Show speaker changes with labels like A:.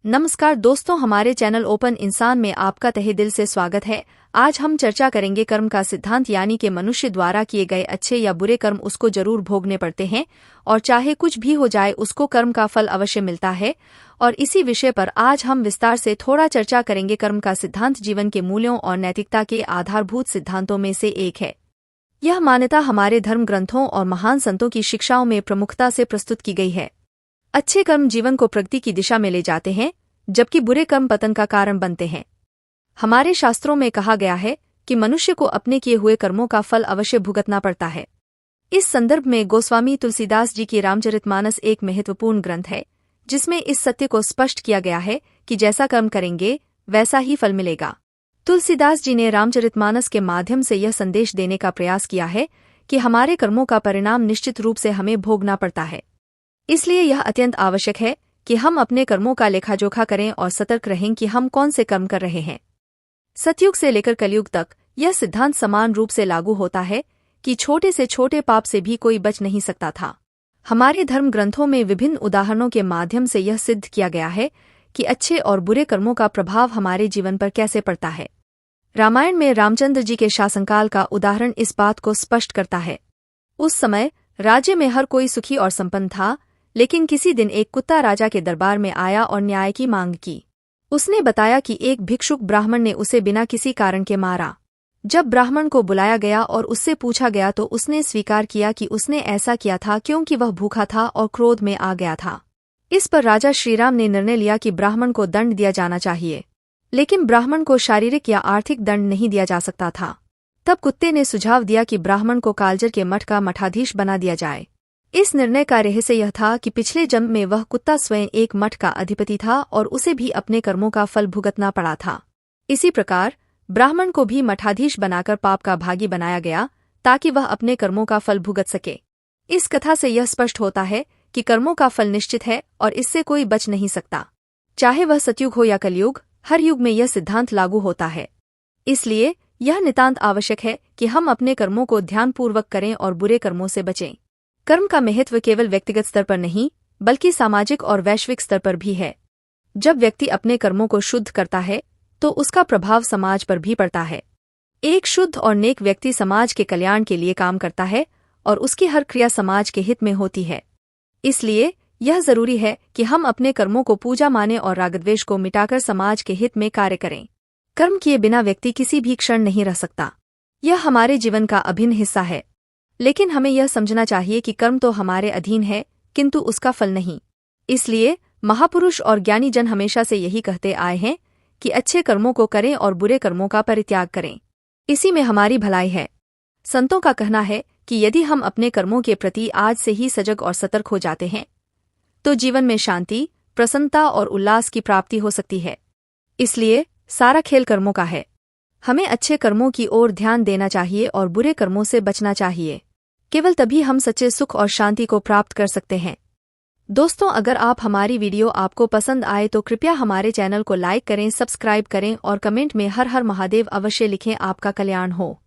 A: नमस्कार दोस्तों, हमारे चैनल ओपन इंसान में आपका तहे दिल से स्वागत है। आज हम चर्चा करेंगे कर्म का सिद्धांत, यानी कि मनुष्य द्वारा किए गए अच्छे या बुरे कर्म उसको जरूर भोगने पड़ते हैं और चाहे कुछ भी हो जाए उसको कर्म का फल अवश्य मिलता है। और इसी विषय पर आज हम विस्तार से थोड़ा चर्चा करेंगे। कर्म का सिद्धांत जीवन के मूल्यों और नैतिकता के आधारभूत सिद्धांतों में से एक है। यह मान्यता हमारे धर्म ग्रंथों और महान संतों की शिक्षाओं में प्रमुखता से प्रस्तुत की गई है। अच्छे कर्म जीवन को प्रगति की दिशा में ले जाते हैं, जबकि बुरे कर्म पतन का कारण बनते हैं। हमारे शास्त्रों में कहा गया है कि मनुष्य को अपने किए हुए कर्मों का फल अवश्य भुगतना पड़ता है। इस संदर्भ में गोस्वामी तुलसीदास जी की रामचरितमानस एक महत्वपूर्ण ग्रंथ है, जिसमें इस सत्य को स्पष्ट किया गया है कि जैसा कर्म करेंगे वैसा ही फल मिलेगा। तुलसीदास जी ने रामचरितमानस के माध्यम से यह संदेश देने का प्रयास किया है कि हमारे कर्मों का परिणाम निश्चित रूप से हमें भोगना पड़ता है। इसलिए यह अत्यंत आवश्यक है कि हम अपने कर्मों का लेखाजोखा करें और सतर्क रहें कि हम कौन से कर्म कर रहे हैं। सतयुग से लेकर कलयुग तक यह सिद्धांत समान रूप से लागू होता है कि छोटे से छोटे पाप से भी कोई बच नहीं सकता था। हमारे धर्म ग्रंथों में विभिन्न उदाहरणों के माध्यम से यह सिद्ध किया गया है कि अच्छे और बुरे कर्मों का प्रभाव हमारे जीवन पर कैसे पड़ता है। रामायण में रामचंद्र जी के शासनकाल का उदाहरण इस बात को स्पष्ट करता है। उस समय राज्य में हर कोई सुखी और संपन्न था, लेकिन किसी दिन एक कुत्ता राजा के दरबार में आया और न्याय की मांग की। उसने बताया कि एक भिक्षुक ब्राह्मण ने उसे बिना किसी कारण के मारा। जब ब्राह्मण को बुलाया गया और उससे पूछा गया तो उसने स्वीकार किया कि उसने ऐसा किया था क्योंकि वह भूखा था और क्रोध में आ गया था। इस पर राजा श्रीराम ने निर्णय लिया कि ब्राह्मण को दंड दिया जाना चाहिए, लेकिन ब्राह्मण को शारीरिक या आर्थिक दंड नहीं दिया जा सकता था। तब कुत्ते ने सुझाव दिया कि ब्राह्मण को कालजर के मठ का मठाधीश बना दिया जाए। इस निर्णय का रहस्य यह था कि पिछले जन्म में वह कुत्ता स्वयं एक मठ का अधिपति था और उसे भी अपने कर्मों का फल भुगतना पड़ा था। इसी प्रकार ब्राह्मण को भी मठाधीश बनाकर पाप का भागी बनाया गया, ताकि वह अपने कर्मों का फल भुगत सके। इस कथा से यह स्पष्ट होता है कि कर्मों का फल निश्चित है और इससे कोई बच नहीं सकता। चाहे वह सतयुग हो या कलयुग, हर युग में यह सिद्धांत लागू होता है। इसलिए यह नितांत आवश्यक है कि हम अपने कर्मों को ध्यानपूर्वक करें और बुरे कर्मों से बचें। कर्म का महत्व केवल व्यक्तिगत स्तर पर नहीं, बल्कि सामाजिक और वैश्विक स्तर पर भी है। जब व्यक्ति अपने कर्मों को शुद्ध करता है तो उसका प्रभाव समाज पर भी पड़ता है। एक शुद्ध और नेक व्यक्ति समाज के कल्याण के लिए काम करता है और उसकी हर क्रिया समाज के हित में होती है। इसलिए यह जरूरी है कि हम अपने कर्मों को पूजा माने और रागद्वेष को मिटाकर समाज के हित में कार्य करें। कर्म किए बिना व्यक्ति किसी भी क्षण नहीं रह सकता। यह हमारे जीवन का अभिन्न हिस्सा है। लेकिन हमें यह समझना चाहिए कि कर्म तो हमारे अधीन है, किंतु उसका फल नहीं। इसलिए महापुरुष और ज्ञानी जन हमेशा से यही कहते आए हैं कि अच्छे कर्मों को करें और बुरे कर्मों का परित्याग करें। इसी में हमारी भलाई है। संतों का कहना है कि यदि हम अपने कर्मों के प्रति आज से ही सजग और सतर्क हो जाते हैं तो जीवन में शांति, प्रसन्नता और उल्लास की प्राप्ति हो सकती है। इसलिए सारा खेल कर्मों का है। हमें अच्छे कर्मों की ओर ध्यान देना चाहिए और बुरे कर्मों से बचना चाहिए। केवल तभी हम सच्चे सुख और शांति को प्राप्त कर सकते हैं। दोस्तों, अगर हमारी वीडियो आपको पसंद आए तो कृपया हमारे चैनल को लाइक करें, सब्सक्राइब करें और कमेंट में हर हर महादेव अवश्य लिखें। आपका कल्याण हो।